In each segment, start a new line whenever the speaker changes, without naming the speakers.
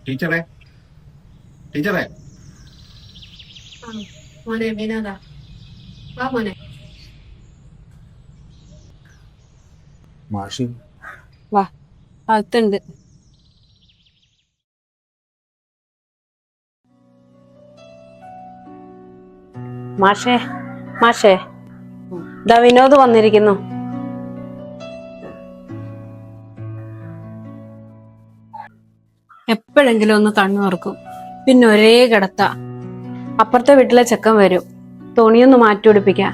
ടീച്ചറെ ടീച്ചറെ
മോനെ വിനോദ വാ മോനെ.
മാഷി
വാ അകത്തുണ്ട്. മാഷേ മാഷേ ദാ വിനോദ് വന്നിരിക്കുന്നു. എപ്പോഴെങ്കിലും ഒന്ന് കണ്ണു തുറക്കും, പിന്നെ ഒരേ കിടത്ത. അപ്പുറത്തെ വീട്ടിലെ ചെക്കൻ വരും, തുണിയൊന്ന് മാറ്റി പിടിപ്പിക്കാൻ.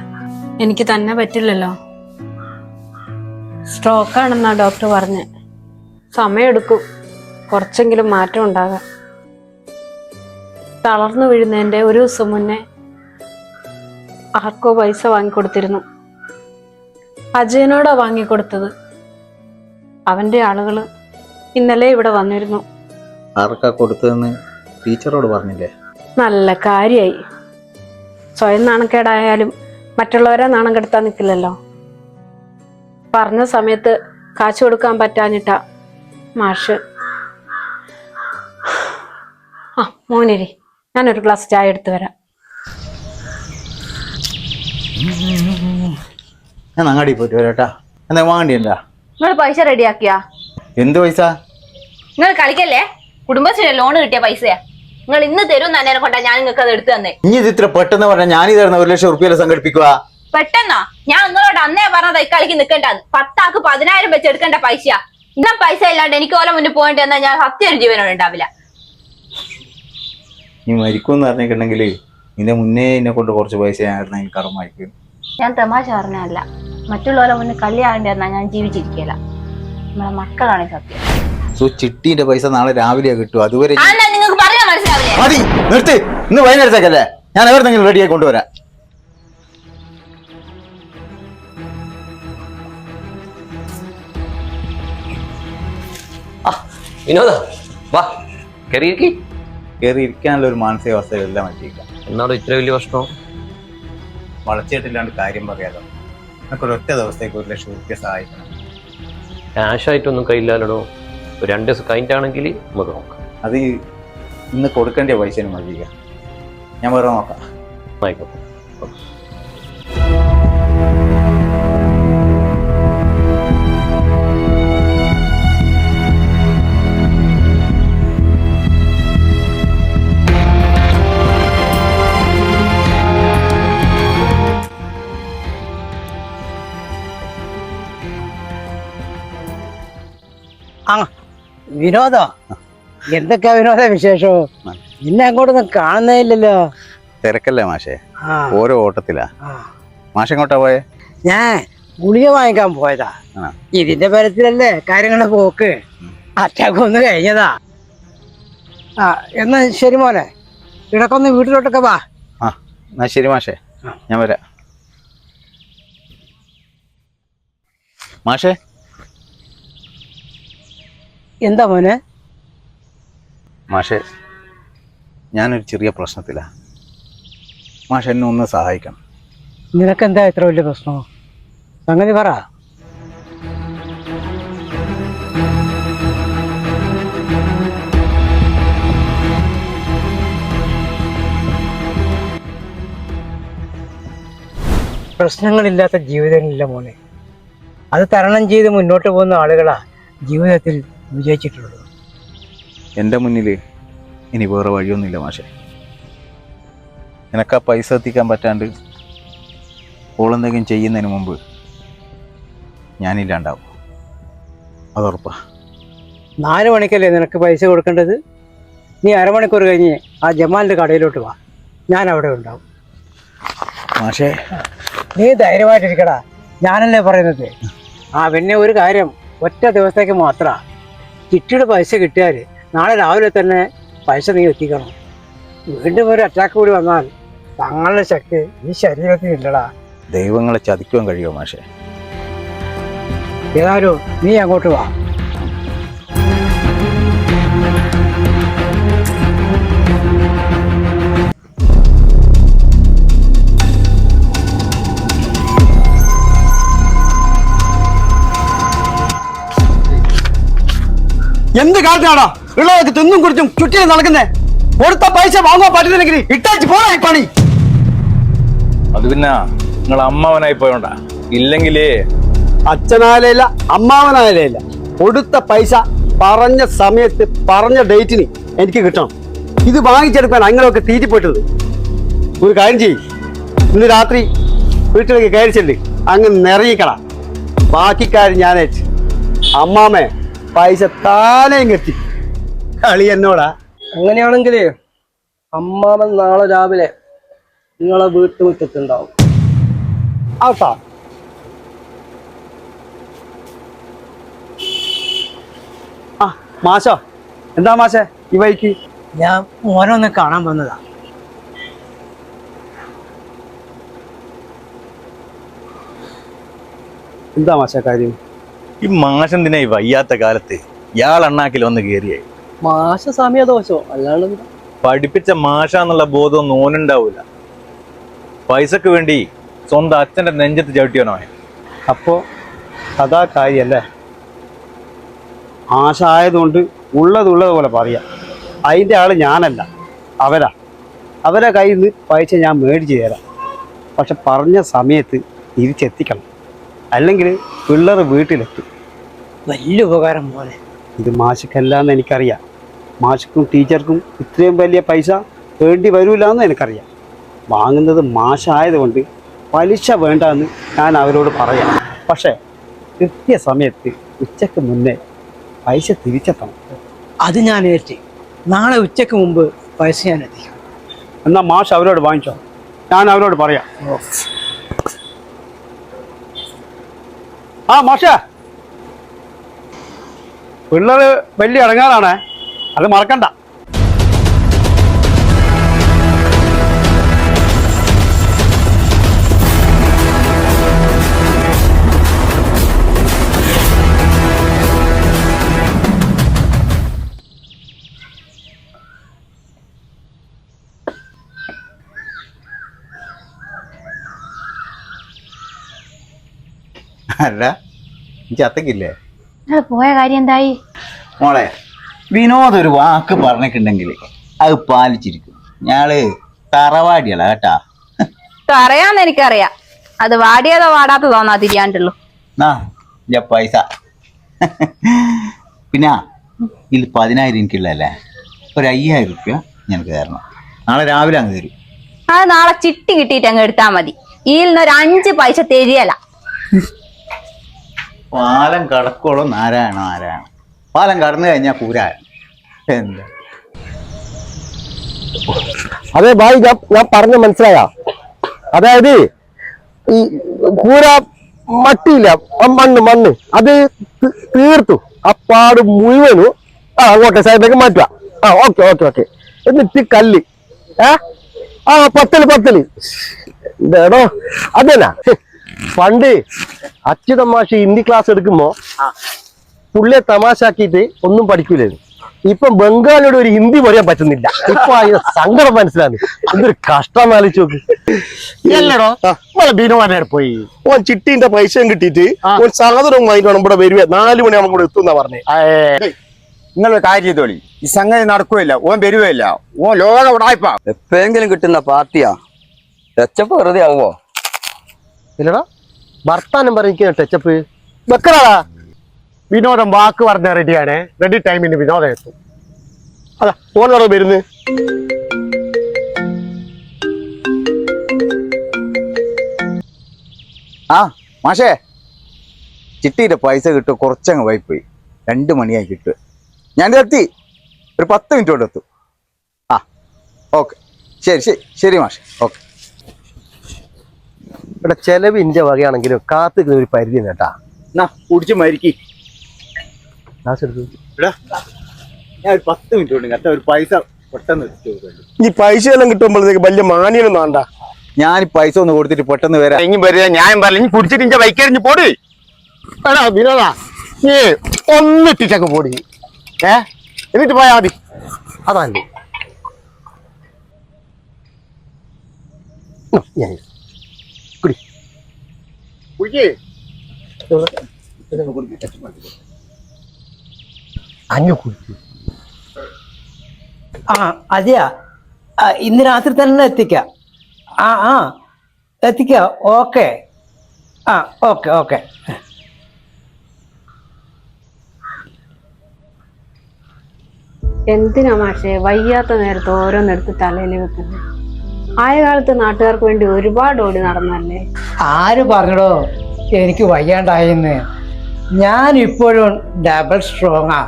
എനിക്ക് തന്നെ പറ്റില്ലല്ലോ. സ്ട്രോക്കാണെന്നാ ഡോക്ടർ പറഞ്ഞ്. സമയമെടുക്കും കുറച്ചെങ്കിലും മാറ്റം ഉണ്ടാകാൻ. തളർന്നു വീഴുന്നതിന്റെ ഒരു ദിവസം മുന്നേ ആർക്കോ പൈസ വാങ്ങിക്കൊടുത്തിരുന്നു. അജയനോടാ വാങ്ങിക്കൊടുത്തത്. അവന്റെ ആളുകള് ഇന്നലെ ഇവിടെ വന്നിരുന്നു.
ആർക്കാ കൊടുത്തതെന്ന് ടീച്ചറോട് പറഞ്ഞില്ലേ?
നല്ല കാര്യായി. സ്വയം നാണക്കേടായാലും മറ്റുള്ളവരെ നാണം കെടുത്താൻ നിൽക്കില്ലല്ലോ. പറഞ്ഞ സമയത്ത് കാശ് കൊടുക്കാൻ പറ്റാഞ്ഞിട്ടാ മാഷ്. ആ മോനേരി, ഞാനൊരു ഗ്ലാസ് ചായ എടുത്തു വരാം.
ഞാൻ അങ്ങാടി പോയിട്ട് വരാട്ടാ. എന്താ വാങ്ങണ്ടിയല്ല?
നിങ്ങൾ പൈസ റെഡിയാക്കിയാ?
എന്ത് പൈസ?
നിങ്ങൾ കളിക്കല്ലേ? കുടുംബശ്രീ ലോൺ കിട്ടിയ പൈസയാ. നിങ്ങൾ ഇന്ന് തരും തന്നെ കൊണ്ടാ ഞാൻ നിങ്ങൾക്ക് അത് എടുത്തു തന്നെ.
ഇനി ഇത് ഇത്ര പെട്ടെന്ന് പറഞ്ഞാൽ ഞാൻ തരുന്ന 1,00,000 റുപ്യ സംഘടിപ്പിക്കുക.
പെട്ടെന്നാ? ഞാൻ നിങ്ങളോട് അന്നേ പറഞ്ഞത് ഇക്കളിക്ക് നിൽക്കണ്ടെന്ന്. 10 ആൾക്ക് 10,000 വെച്ച് എടുക്കേണ്ട പൈസയാ. ഇന്ന പൈസ ഇല്ലാണ്ട് എനിക്ക് ഓല മുന്നിൽ പോകേണ്ടി വന്നാൽ ഞാൻ സത്യം ഒരു ജീവനോട് ഉണ്ടാവില്ല.
നീ മരിക്കുമെന്ന് പറഞ്ഞിട്ടുണ്ടെങ്കിൽ ഇതിന്റെ മുന്നേ എന്നെ കൊണ്ട് കുറച്ച് പൈസ ഞാൻ കടമായിരിക്കും.
ഞാൻ തമാശ പറഞ്ഞല്ല. മറ്റുള്ളവരെ മുന്നിൽ കളിയാകേണ്ടി വന്നാൽ ഞാൻ ജീവിച്ചിരിക്കല. നമ്മളെ മക്കളാണ് സത്യം.
ചിട്ടീന്റെ പൈസ നാളെ രാവിലെ കിട്ടും. അതുവരെ
നിങ്ങൾക്ക് പറയാൻ മനസ്സിലാവില്ലേ?
മതി, നിർത്തി. ഇന്ന് വൈകുന്നേരത്തേക്കല്ലേ? ഞാൻ എവിടെന്നെങ്കിലും റെഡിയായി കൊണ്ടുവരാം.
വിനോദ വാ കയറി
കയറി ഇരിക്കാനുള്ള ഒരു മാനസികാവസ്ഥയിലെല്ലാം പറ്റിയിരിക്കാം.
എന്നാടോ ഇത്ര വലിയ പ്രശ്നം?
വളച്ചിട്ടില്ലാണ്ട് കാര്യം പറയാലോ. നമുക്ക് ഒരൊറ്റ ദിവസത്തേക്ക് 1,00,000 റുപ്യ സഹായിക്കണം.
ക്യാഷായിട്ടൊന്നും കയ്യില്ലാലോ. ഒരു 2 ദിവസം കഴിഞ്ഞിട്ടാണെങ്കിൽ നമുക്ക് നോക്കാം.
അത് ഇന്ന് കൊടുക്കേണ്ട പൈസ മതി. ഞാൻ വേറെ നോക്കാം.
ആയിക്കോട്ടെ.
ആ വിനോദോ, എന്തൊക്കെയാ വിനോദ വിശേഷമോ? നിന്നെ അങ്ങോട്ടൊന്നും കാണുന്നേ ഇല്ലല്ലോ.
തിരക്കല്ലേ മാഷേ? ഓരോ ഓട്ടത്തിലാ. മാഷ എങ്ങോട്ടാ പോയെ?
ഞാൻ ഗുളിക വാങ്ങിക്കാൻ പോയതാ. ഇതിന്റെ ബലത്തിലല്ലേ കാര്യങ്ങളുടെ പോക്ക്. അറ്റാക്ക് ഒന്ന് കഴിഞ്ഞതാ. ആ എന്നാ ശരി മോനെ, ഇടക്കൊന്ന് വീട്ടിലോട്ടൊക്കെ വാ.
ആ എന്നാ ശരി മാഷേ, ഞാൻ വരാം. മാഷേ.
എന്താ മോനെ?
മാഷേ, ഞാനൊരു ചെറിയ പ്രശ്നത്തിലാ. മാഷ എന്നെ ഒന്ന് സഹായിക്കണം.
നിനക്കെന്താ ഇത്ര വലിയ പ്രശ്നമോ? സംഗതി പറ. പ്രശ്നങ്ങളില്ലാത്ത ജീവിതമില്ല മോനെ. അത് തരണം ചെയ്ത് മുന്നോട്ട് പോകുന്ന ആളുകളാ ജീവിതത്തിൽ വിജയിച്ചിട്ടുള്ളത്.
എൻ്റെ മുന്നിൽ ഇനി വേറെ വഴിയൊന്നുമില്ല മാഷേ. നിനക്ക് ആ പൈസ എത്തിക്കാൻ പറ്റാണ്ട് ഓളെന്തെങ്കിലും ചെയ്യുന്നതിന് മുമ്പ് ഞാനില്ലാണ്ടാവും. അതുറപ്പാ.
4 മണിക്കല്ലേ നിനക്ക് പൈസ കൊടുക്കേണ്ടത്? നീ അരമണിക്കൂർ കഴിഞ്ഞ് ആ ജമാലിൻ്റെ കടയിലോട്ട് വാ, ഞാൻ അവിടെ ഉണ്ടാവും.
മാഷേ
നീ ധൈര്യമായിട്ടിരിക്കടാ, ഞാനല്ലേ പറയുന്നത്. ആ പിന്നെ ഒരു കാര്യം, ഒറ്റ ദിവസത്തേക്ക് മാത്രമാണ്. ചിട്ടിയുടെ പൈസ കിട്ടിയാൽ നാളെ രാവിലെ തന്നെ പൈസ നീ എത്തിക്കണം. വീണ്ടും ഒരു അറ്റാക്ക് കൂടി വന്നാൽ തങ്ങളുടെ ശക്തി ഈ ശരീരത്തിൽ ഇല്ലടാ.
ദൈവങ്ങളെ ചതിക്കുവാൻ കഴിയുമോ മാഷേ?
ഏതായാലും നീ അങ്ങോട്ട് വാ.
എന്ത് കാലത്താണോ ഉള്ളതൊക്കെ തിന്നും കുടിച്ചും ചുറ്റി നടക്കുന്നേ? കൊടുത്ത പൈസ വാങ്ങാൻ പറ്റുന്നില്ലെങ്കിൽ ഇട്ടാച്ച് പോരാ ഈ പണി.
അത് പിന്നെ നിങ്ങൾ അമ്മാവനായി പോയോണ്ടാ, ഇല്ലെങ്കിലേ
അച്ഛനായാലില്ല അമ്മാവനായാലില്ല, കൊടുത്ത പൈസ പറഞ്ഞ സമയത്ത് പറഞ്ഞ ഡേറ്റിന് എനിക്ക് കിട്ടണം. ഇത് വാങ്ങിച്ചെടുക്കാൻ അങ്ങനെയൊക്കെ തീറ്റിപ്പെട്ടത്. ഒരു കാര്യം ചെയ്യും, ഇന്ന് രാത്രി വീട്ടിലേക്ക് കയറിച്ചിട്ടുണ്ട്, അങ്ങ് നിറയിക്കട. ബാക്കി കാര്യം ഞാനേറ്റ്. അമ്മാമേ പൈസ താനേം കെട്ടി. കളി എന്നോടാ.
അങ്ങനെയാണെങ്കിലേ അമ്മാവൻ നാളെ രാവിലെ നിങ്ങളെ വീട്ടുമുറ്റത്തുണ്ടാവും.
ആട്ടാ. ആ മാഷോ, എന്താ മാഷേ ഈ വഴിക്ക്?
ഞാൻ മോനൊന്ന് കാണാൻ വന്നതാ.
എന്താ മാഷ കാര്യം?
ഈ മാഷെന്തിനാ ഈ വയ്യാത്ത കാലത്ത് ഇയാൾ അണ്ണാക്കിൽ വന്ന് കയറിയായി?
മാഷ സമയദോഷോ അല്ലാണ്ട്
പഠിപ്പിച്ച മാഷ എന്നുള്ള ബോധമൊന്നും ഓനുണ്ടാവൂല. പൈസക്ക് വേണ്ടി സ്വന്തം അച്ഛന്റെ നെഞ്ചത്ത് ചവിട്ടിയാണോ?
അപ്പോ അതാ കാര്യല്ലേ? ആശ ആയതുകൊണ്ട് ഉള്ളതുപോലെ പറയാം. അതിൻ്റെ ആള് ഞാനല്ല, അവരെ കയ്യിൽ നിന്ന് പൈസ ഞാൻ മേടിച്ചു തരാം. പക്ഷെ പറഞ്ഞ സമയത്ത് തിരിച്ചെത്തിക്കണം, അല്ലെങ്കിൽ പിള്ളേർ വീട്ടിലെത്തും.
വലിയ ഉപകാരം പോലെ.
ഇത് മാഷക്കല്ലാന്ന് എനിക്കറിയാം. മാഷക്കും ടീച്ചർക്കും ഇത്രയും വലിയ പൈസ വേണ്ടി വരില്ല എന്ന് എനിക്കറിയാം. വാങ്ങുന്നത് മാഷായതുകൊണ്ട് പലിശ വേണ്ടെന്ന് ഞാൻ അവരോട് പറയാം. പക്ഷേ കൃത്യസമയത്ത് ഉച്ചയ്ക്ക് മുന്നേ പൈസ തിരിച്ചെത്തണം.
അത് ഞാൻ ഏറ്റി. നാളെ ഉച്ചക്ക് മുമ്പ് പൈസ ഞാൻ എത്തിക്കാം.
എന്നാൽ മാഷ് അവരോട് വാങ്ങിച്ചോ, ഞാൻ അവരോട് പറയാം. ആ മാഷേ, പിള്ളേര് വലിയ ഇറങ്ങാനാണ്, അത് മറക്കണ്ട.
അല്ല എനിക്ക് അത്തക്കില്ലേ
പോയ കാര്യം എന്തായി?
മോളെ, വിനോദ് ഒരു വാക്ക് പറഞ്ഞിട്ടുണ്ടെങ്കിൽ അത് പാലിച്ചിരിക്കും. ഞാള് തറവാടിയല്ല കേട്ടാ.
അറിയാന്ന് എനിക്കറിയാം. അത് വാടിയതോ വാടാത്തതോ എന്നാ തിരിയാണ്ടുള്ളൂ.
പൈസ പിന്നെ ഇതിൽ 10,000 എനിക്കുള്ളല്ലേ, ഒരു 5,000 റുപ്യ ഞങ്ങൾക്ക് തരണം. നാളെ രാവിലെ അങ്ങ് തരും.
അത് നാളെ ചിട്ടി കിട്ടിയിട്ട് അങ്ങ് എടുത്താൽ മതി. ഇതിൽ നിന്ന് ഒരു 5 പൈസ തരികയല്ല.
പാലം കടക്കോളം നാരായണ പാലം കടന്നു കഴിഞ്ഞാൽ കൂരായണം. എന്താ
അതെ ഭായി, ഞാൻ പറഞ്ഞ മനസ്സിലായ? അതായത് ഈ കൂര മട്ടിയില്ല, മണ്ണ് അത് തീർത്തു അപ്പാട് മുഴുവനും അങ്ങോട്ടെ സൈഡിലേക്ക് മാറ്റുക. ഓക്കെ. എന്നിട്ട് കല്ല് പത്തല് എന്താടോ അതല്ല. പണ്ട് അച്യുതൻ മാഷ് ഹിന്ദി ക്ലാസ് എടുക്കുമ്പോ പുള്ളിയെ തമാശാക്കിയിട്ട് ഒന്നും പഠിക്കൂലായിരുന്നു. ഇപ്പൊ ബംഗാളിയോട് ഒരു ഹിന്ദി പറയാൻ പറ്റുന്നില്ല. ഇപ്പൊ അതിന് സങ്കടം മനസ്സിലാണ്. എന്തൊരു കഷ്ടം ആലോചിച്ച് നോക്ക്.
എല്ലടോ നമ്മളെ ബിനോനെ പോയി ഓൻ ചിട്ടിന്റെ പൈസയും കിട്ടിയിട്ട് ഓൻ സാധനവും വാങ്ങിക്കണം ഇവിടെ വരുവേ. 4 മണി നമ്മൾ ഇവിടെ എത്തുന്ന പറഞ്ഞേ.
നിങ്ങളൊരു കാര്യം ചെയ്തോളി, ഈ സംഗതി നടക്കുകയില്ല, ഓൻ വരുകയില്ല. ഓൻ ലോക ഉടായ്പ.
എപ്പോഴെങ്കിലും കിട്ടുന്ന പാർട്ടിയാ, ടച്ചപ്പ് വെറുതെ ആവോ?
ഇല്ലടാ, വർത്താനം പറഞ്ഞ ടച്ചപ്പ് വെക്കടാ. വിനോദം വാക്ക് പറഞ്ഞ റെഡിയാണ്. റെഡി ടൈമിന് വിനോദം എത്തും. അതാ ഓനോടോ വരുന്നു.
മാഷേ, ചിട്ടിയുടെ പൈസ കിട്ടും. കുറച്ചങ്ങ് വൈപ്പോയി, 2 മണിയായി കിട്ടുക. ഞാൻ എത്തി, ഒരു 10 മിനിറ്റ് കൊണ്ട് എത്തും. ഓക്കെ, ശരി മാഷേ, ഓക്കെ.
ഇവിടെ ചെലവ് ഇന്റെ വകയാണെങ്കിലും കാത്തുക്കുന്ന ഒരു പരിധി കേട്ടാ.
കുടിച്ച് മരിക്കി.
ക്ലാസ് എടുത്തു.
ഞാൻ ഒരു 10 മിനിറ്റ് കൊണ്ട് കത്ത ഒരു പൈസ പെട്ടെന്ന്
ഈ പൈസ എല്ലാം കിട്ടുമ്പോഴത്തേക്ക് വലിയ മാനിയൊന്നും വേണ്ട.
ഞാൻ പൈസ ഒന്ന് കൊടുത്തിട്ട് പെട്ടെന്ന് വരാം.
എങ്കിലും വരിക ഞാൻ പറഞ്ഞു കുടിച്ചിട്ട് ഇന്റെ ബൈക്കെറിഞ്ഞ് പോടി. എടാ വിനോദാ, നീ ഒന്നിട്ടിച്ചൊക്കെ പോടി. എന്നിട്ട് പോയാ മതി. അതല്ലേ കുടി കുടിക്കേ. അങ്ങ് കുടിക്കും.
ആ അതെയാ, ഇന്ന് രാത്രി തന്നെ എത്തിക്കാം. ആ എത്തിക്കാം. ഓക്കെ. Okay okay.
എന്തിനാ മാഷേ വയ്യാത്ത നേരത്ത് ഓരോന്നെടുത്ത് തലയിൽ വെക്കുന്നത്? ആയ കാലത്ത് നാട്ടുകാർക്ക് വേണ്ടി ഒരുപാട് ഓടി നടന്നല്ലേ.
ആര് പറഞ്ഞടോ എനിക്ക് വയ്യാണ്ടായെന്ന്? ഞാൻ ഇപ്പോഴും ഡബിൾ സ്ട്രോങ്ങാ.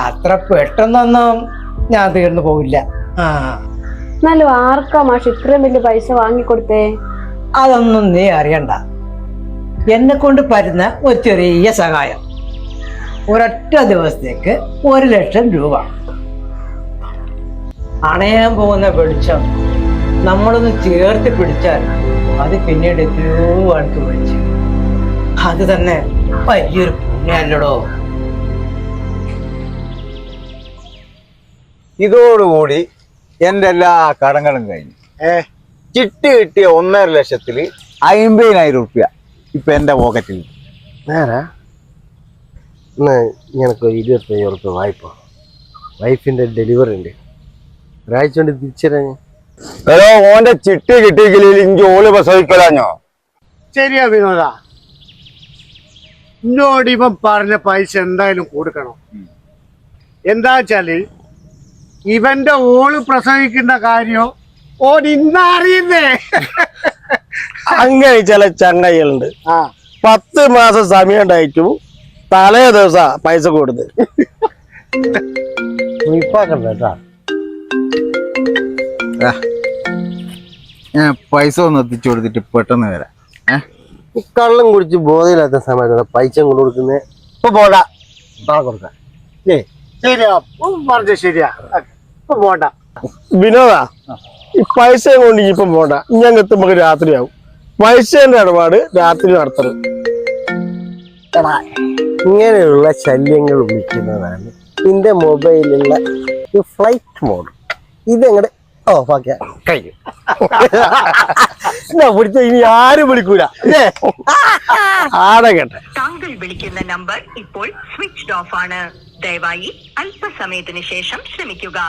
അത്ര പെട്ടെന്നൊന്നും ഞാൻ തീർന്നു പോവില്ല.
എന്നാലും ആർക്കാ മാഷ് ഇത്രയും വലിയ പൈസ വാങ്ങിക്കൊടുത്തേ?
അതൊന്നും നീ അറിയണ്ട. എന്നെ കൊണ്ട് പറ്റുന്ന ഒരു ചെറിയ സഹായം. ഒരൊറ്റ ദിവസത്തേക്ക് 1,00,000 രൂപ. അണയാൻ പോകുന്ന വെളിച്ചം നമ്മളൊന്ന് ചേർത്ത് പിടിച്ചാൽ അത് പിന്നീട് എത്രയോ ആൾക്ക് വിളിച്ചു. അത് തന്നെ വലിയൊരു പുണ്യല്ലടോ.
ഇതോടുകൂടി എൻ്റെ എല്ലാ കടങ്ങളും കഴിഞ്ഞു. ചിട്ടി കിട്ടിയ 1,50,000 50,000 റുപ്യ ഇപ്പൊ എൻ്റെ പോക്കറ്റിൽ.
നേരാ? എന്നാ ഞങ്ങൾക്കൊരു 25,000 റുപ്യ വായ്പ. വൈഫിൻ്റെ ഡെലിവറി ഉണ്ട്, ഒരാഴ്ച കൊണ്ട് തിരിച്ചുതരാൻ.
ഓന്റെ ചിട്ടി കിട്ടിയെങ്കിൽ എനിക്ക് ഓള് പ്രസവിക്കലാഞ്ഞോ?
ശരിയാ വിനോദ, എന്നോട് ഇവൻ പറഞ്ഞ പൈസ എന്തായാലും കൊടുക്കണം. എന്താ വെച്ചാല് ഇവന്റെ ഓള് പ്രസവിക്കുന്ന കാര്യം ഓൻ ഇന്നറിയുന്നേ.
അങ്ങനെ ചില ചങ്ങകളുണ്ട്. 10 മാസം സമയം ഉണ്ടായിട്ടും തലേ ദിവസം പൈസ കൊടുത്ത്
കേട്ടാ.
ഞാൻ പൈസ ഒന്ന് എത്തിച്ചു കൊടുത്തിട്ട് പെട്ടെന്ന് വരാം.
കള്ളം കുടിച്ച് ബോധമില്ലാത്ത സമയത്താണ് പൈസ കൊണ്ട് കൊടുക്കുന്നേ. ഇപ്പൊ പോണ്ട, നാളെ കൊടുക്കാം. ശരിയാ പറഞ്ഞ ശരിയാ, ഇപ്പൊ പോണ്ട.
വിനോദ, ഈ പൈസ കൊണ്ട് ഇപ്പം പോണ്ട, ഞാൻ എത്തുമ്പോ രാത്രിയാവും. പൈസേന്റെ ഇടപാട് രാത്രി നടത്തണം.
ഇങ്ങനെയുള്ള ശല്യങ്ങൾ വിളിക്കുന്നതാണ് നിന്റെ മൊബൈലിലുള്ള ഈ ഫ്ലൈറ്റ് മോഡ്. ഇതെങ്ങടെ ഓഫാക്കിയ കഴിഞ്ഞു. പിടിച്ച ഇനി ആരും വിളിക്കൂല. ആടെ കേട്ടെ.
താങ്കൾ വിളിക്കുന്ന നമ്പർ ഇപ്പോൾ സ്വിച്ച്ഡ് ഓഫ് ആണ്. ദയവായി അല്പസമയത്തിന് ശേഷം ശ്രമിക്കുക.